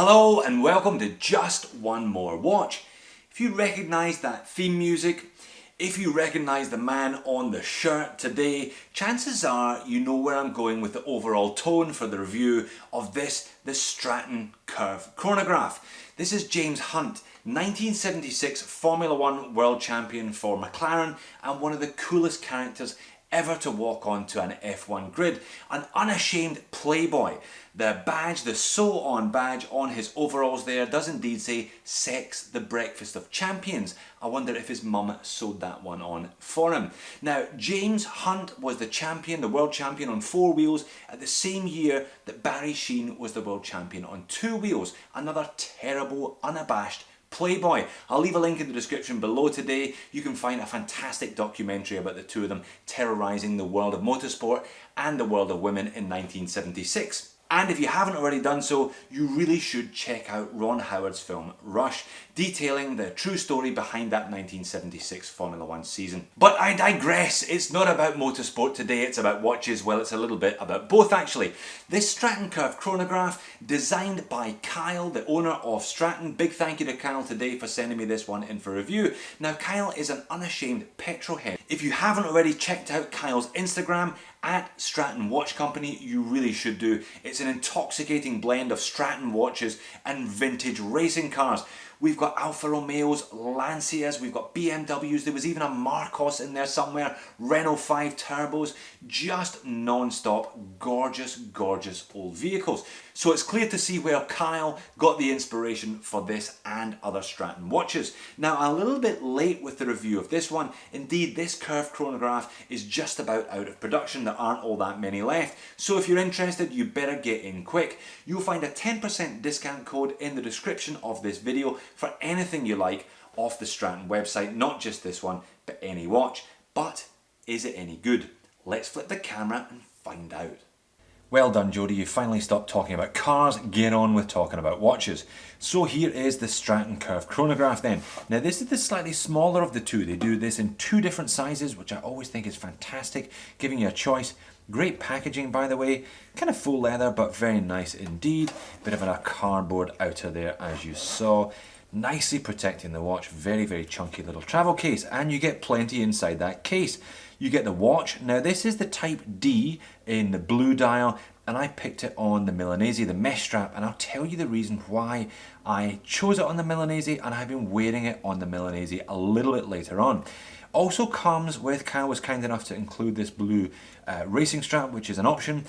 Hello and welcome to Just One More Watch. If you recognise that theme music, if you recognise the man on the shirt today, chances are you know where I'm going with the overall tone for the review of the Straton Curve chronograph. This is James Hunt, 1976 Formula One World Champion for McLaren and one of the coolest characters ever to walk onto an F1 grid. An unashamed playboy. The badge, the sew on badge on his overalls there does indeed say "Sex the Breakfast of Champions." I wonder if his mum sewed that one on for him. Now, James Hunt was the champion, the world champion on 4 wheels at the same year that Barry Sheene was the world champion on 2 wheels. Another terrible, unabashed playboy. I'll leave a link in the description below today. You can find a fantastic documentary about the two of them terrorising the world of motorsport and the world of women in 1976. And if you haven't already done so, you really should check out Ron Howard's film Rush, detailing the true story behind that 1976 Formula One season. But I digress, it's not about motorsport today, it's about watches. Well, it's a little bit about both actually. This Straton Curve chronograph, designed by Kyle, the owner of Straton. Big thank you to Kyle today for sending me this one in for review. Now, Kyle is an unashamed petrol head. If you haven't already checked out Kyle's Instagram, at Straton Watch Company, you really should do. It's an intoxicating blend of Straton watches and vintage racing cars. We've got Alfa Romeos, Lancias, we've got BMWs, there was even a Marcos in there somewhere, Renault 5 turbos, just non-stop, gorgeous, gorgeous old vehicles. So it's clear to see where Kyle got the inspiration for this and other Straton watches. Now, a little bit late with the review of this one. Indeed, this Curve chronograph is just about out of production. There aren't all that many left. So if you're interested, you better get in quick. You'll find a 10% discount code in the description of this video for anything you like off the Straton website, not just this one, but any watch. But is it any good? Let's flip the camera and find out. Well done, Jody, you finally stopped talking about cars, get on with talking about watches. So here is the Straton Curve chronograph then. Now this is the slightly smaller of the two. They do this in 2 different sizes, which I always think is fantastic, giving you a choice. Great packaging, by the way, kind of full leather, but very nice indeed. Bit of a cardboard outer there, as you saw. Nicely protecting the watch, very, very chunky little travel case, and you get plenty inside that case. You get the watch. Now this is the Type D in the blue dial, and I picked it on the Milanese, the mesh strap, and I'll tell you the reason why I chose it on the Milanese, and I've been wearing it on the Milanese a little bit later on. Also comes with, Kyle was kind enough to include this blue racing strap, which is an option.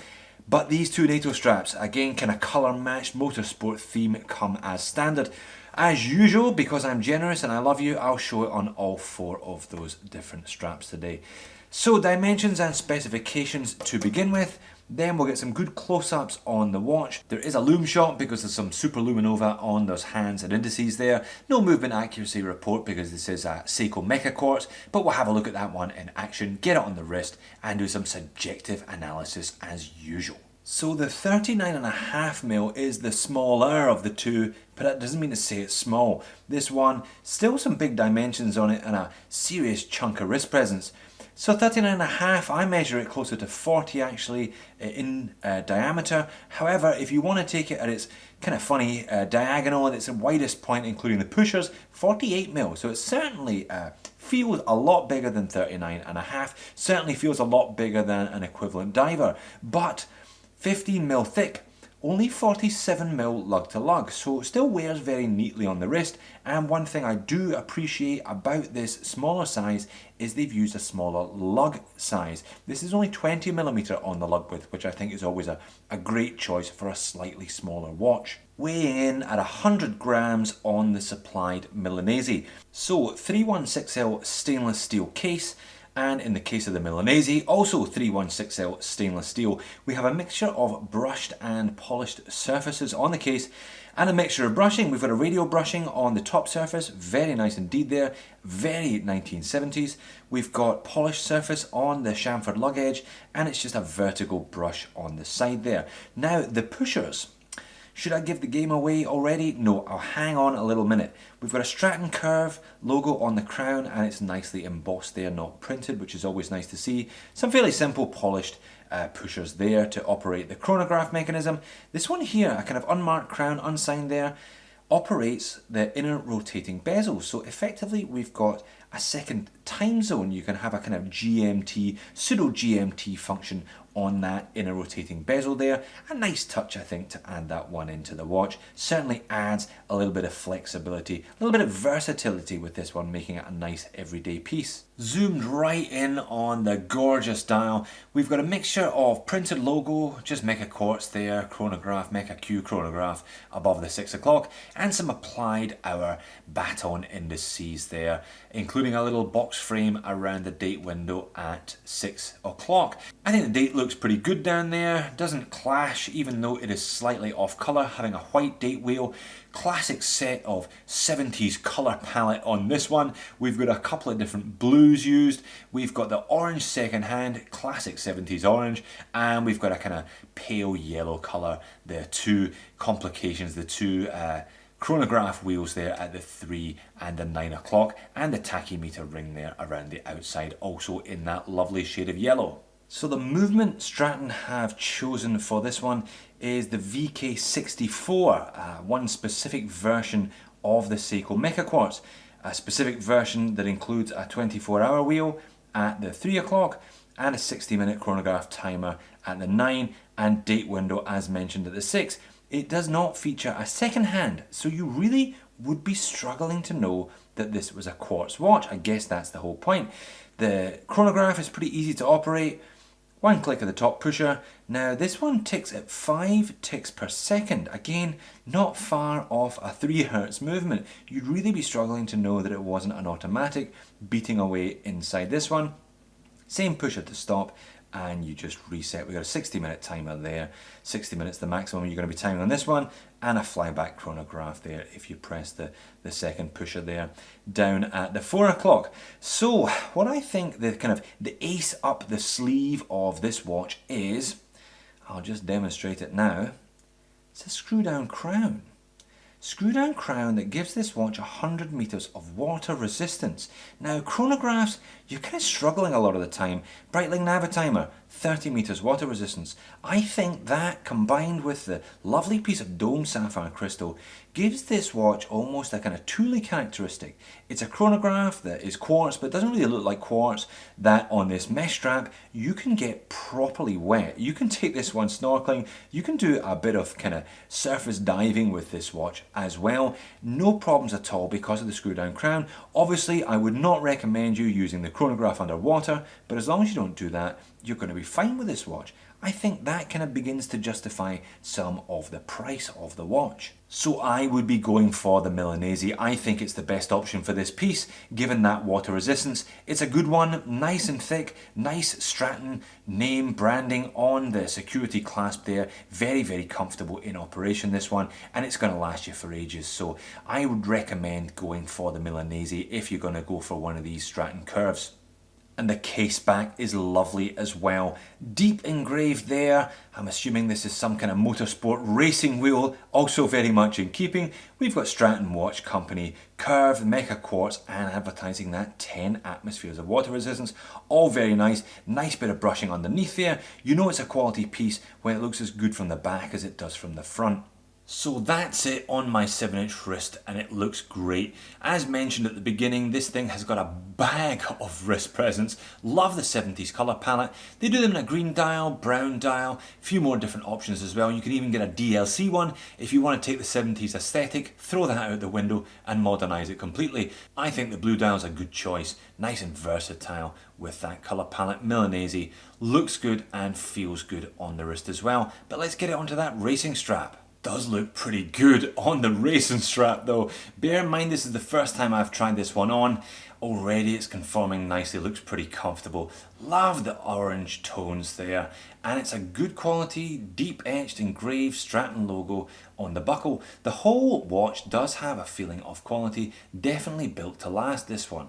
But these 2 NATO straps, again, kind of colour matched motorsport theme, come as standard. As usual, because I'm generous and I love you, I'll show it on all 4 of those different straps today. So dimensions and specifications to begin with. Then we'll get some good close-ups on the watch. There is a loom shot because there's some superluminova on those hands and indices there. No movement accuracy report because this is a Seiko Mecha Quartz, but we'll have a look at that one in action, get it on the wrist, and do some subjective analysis as usual. So the 39.5mm is the smaller of the two, but that doesn't mean to say it's small. This one, still some big dimensions on it and a serious chunk of wrist presence. So 39.5, I measure it closer to 40 actually in diameter. However, if you want to take it at its kind of funny diagonal at its widest point, including the pushers, 48mm. So it certainly feels a lot bigger than 39.5, certainly feels a lot bigger than an equivalent diver, but 15mm thick. Only 47mm lug to lug, so it still wears very neatly on the wrist. And one thing I do appreciate about this smaller size is they've used a smaller lug size. This is only 20mm on the lug width, which I think is always a great choice for a slightly smaller watch. Weighing in at 100 grams on the supplied Milanese. So 316L stainless steel case. And in the case of the Milanese, also 316L stainless steel. We have a mixture of brushed and polished surfaces on the case, and a mixture of brushing. We've got a radial brushing on the top surface, very nice indeed there, very 1970s. We've got polished surface on the chamfered lug edge, and it's just a vertical brush on the side there. Now the pushers. Should I give the game away already? No, I'll hang on a little minute. We've got a Straton curve logo on the crown and it's nicely embossed there, not printed, which is always nice to see. Some fairly simple polished pushers there to operate the chronograph mechanism. This one here, a kind of unmarked crown, unsigned there, operates the inner rotating bezel. So effectively we've got a second time zone. You can have a kind of GMT, pseudo GMT function on that inner rotating bezel there. A nice touch, I think, to add that one into the watch. Certainly adds a little bit of flexibility, a little bit of versatility with this one, making it a nice everyday piece. Zoomed right in on the gorgeous dial. We've got a mixture of printed logo, just Mecha Quartz there, chronograph, Mecha Q chronograph above the 6 o'clock, and some applied hour baton indices there, including a little box frame around the date window at 6 o'clock. I think the date looks pretty good down there, doesn't clash even though it is slightly off colour, having a white date wheel. Classic set of 70s colour palette on this one. We've got a couple of different blues used. We've got the orange second hand, classic 70s orange, and we've got a kind of pale yellow colour. The two complications, the two chronograph wheels there at the 3 and the 9 o'clock, and the tachymeter ring there around the outside, also in that lovely shade of yellow. So the movement Straton have chosen for this one is the VK64, one specific version of the Seiko Mecha Quartz, a specific version that includes a 24-hour wheel at the 3 o'clock and a 60-minute chronograph timer at the 9 and date window as mentioned at the 6. It does not feature a second hand, so you really would be struggling to know that this was a quartz watch. I guess that's the whole point. The chronograph is pretty easy to operate. One click of the top pusher. Now this one ticks at 5 ticks per second. Again, not far off a 3 Hz movement. You'd really be struggling to know that it wasn't an automatic beating away inside this one. Same pusher to stop, and you just reset. We've got a 60-minute timer there. 60 minutes the maximum you're going to be timing on this one, and a flyback chronograph there if you press the second pusher there down at the 4 o'clock. So what I think the ace up the sleeve of this watch is, I'll just demonstrate it now, it's a screw down crown. Screw down crown that gives this watch 100 meters of water resistance. Now chronographs, you're kind of struggling a lot of the time. Breitling Navitimer, 30 meters water resistance. I think that combined with the lovely piece of dome sapphire crystal gives this watch almost a kind of tooly characteristic. It's a chronograph that is quartz but doesn't really look like quartz, that on this mesh strap you can get properly wet. You can take this one snorkeling, you can do a bit of kind of surface diving with this watch as well. No problems at all because of the screw down crown. Obviously I would not recommend you using the chronograph underwater, but as long as you don't do that, you're going to be fine with this watch. I think that kind of begins to justify some of the price of the watch. So I would be going for the Milanese. I think it's the best option for this piece, given that water resistance. It's a good one, nice and thick, nice Straton name branding on the security clasp there. Very, very comfortable in operation, this one, and it's going to last you for ages. So I would recommend going for the Milanese if you're going to go for one of these Straton curves. And the case back is lovely as well. Deep engraved there. I'm assuming this is some kind of motorsport racing wheel, also very much in keeping. We've got Straton Watch Company, curved Mecha Quartz, and advertising that 10 atmospheres of water resistance. All very nice. Nice bit of brushing underneath there. You know it's a quality piece when it looks as good from the back as it does from the front. So that's it on my 7-inch wrist, and it looks great. As mentioned at the beginning, this thing has got a bag of wrist presents. Love the 70s colour palette. They do them in a green dial, brown dial, a few more different options as well. You can even get a DLC one if you want to take the 70s aesthetic, throw that out the window and modernise it completely. I think the blue dial is a good choice. Nice and versatile with that colour palette. Milanese looks good and feels good on the wrist as well. But let's get it onto that racing strap. Does look pretty good on the racing strap though. Bear in mind this is the first time I've tried this one on. Already it's conforming nicely, looks pretty comfortable. Love the orange tones there, and it's a good quality, deep etched engraved Straton logo on the buckle. The whole watch does have a feeling of quality, definitely built to last, this one.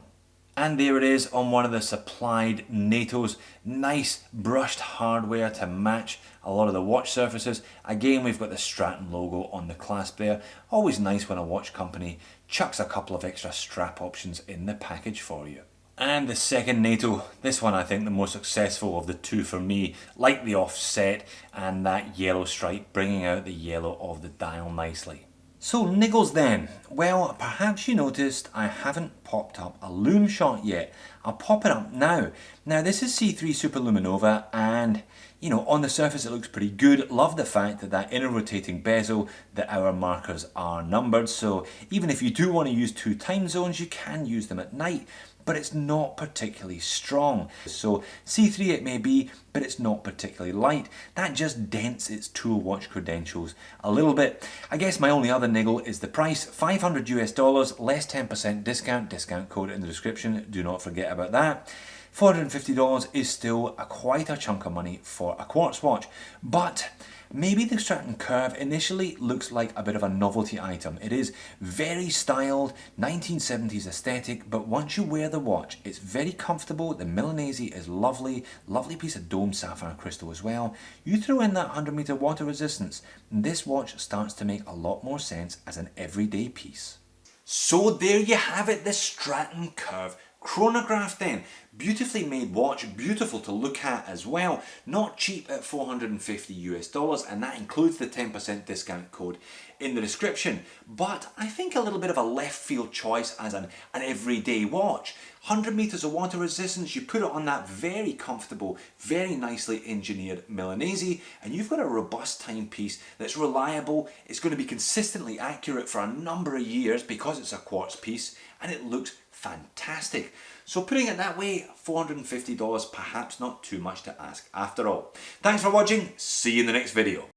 And there it is on one of the supplied NATOs. Nice brushed hardware to match a lot of the watch surfaces. Again, we've got the Straton logo on the clasp there. Always nice when a watch company chucks a couple of extra strap options in the package for you. And the second NATO, this one I think the most successful of the two for me, like the offset and that yellow stripe, bringing out the yellow of the dial nicely. So niggles then. Well, perhaps you noticed I haven't popped up a lume shot yet. I'll pop it up now. Now this is C3 Superluminova, and you know, on the surface it looks pretty good. Love the fact that that inner rotating bezel, the hour markers are numbered, so even if you do want to use 2 time zones, you can use them at night. But it's not particularly strong. So C3 it may be, but it's not particularly light. That just dents its tool watch credentials a little bit. I guess my only other niggle is the price, $500 US, less 10% discount code in the description, do not forget about that. $450 is still quite a chunk of money for a quartz watch, but maybe the Straton Curve initially looks like a bit of a novelty item. It is very styled, 1970s aesthetic, but once you wear the watch, it's very comfortable. The Milanese is lovely, lovely piece of domed sapphire crystal as well. You throw in that 100-meter water resistance, and this watch starts to make a lot more sense as an everyday piece. So there you have it, the Straton Curve chronograph then. Beautifully made watch, beautiful to look at as well. Not cheap at $450 US, and that includes the 10% discount code in the description. But I think a little bit of a left field choice as an everyday watch. 100 meters of water resistance, you put it on that very comfortable, very nicely engineered Milanese, and you've got a robust timepiece that's reliable. It's going to be consistently accurate for a number of years because it's a quartz piece, and it looks fantastic. So putting it that way, $450, perhaps not too much to ask after all. Thanks for watching, see you in the next video.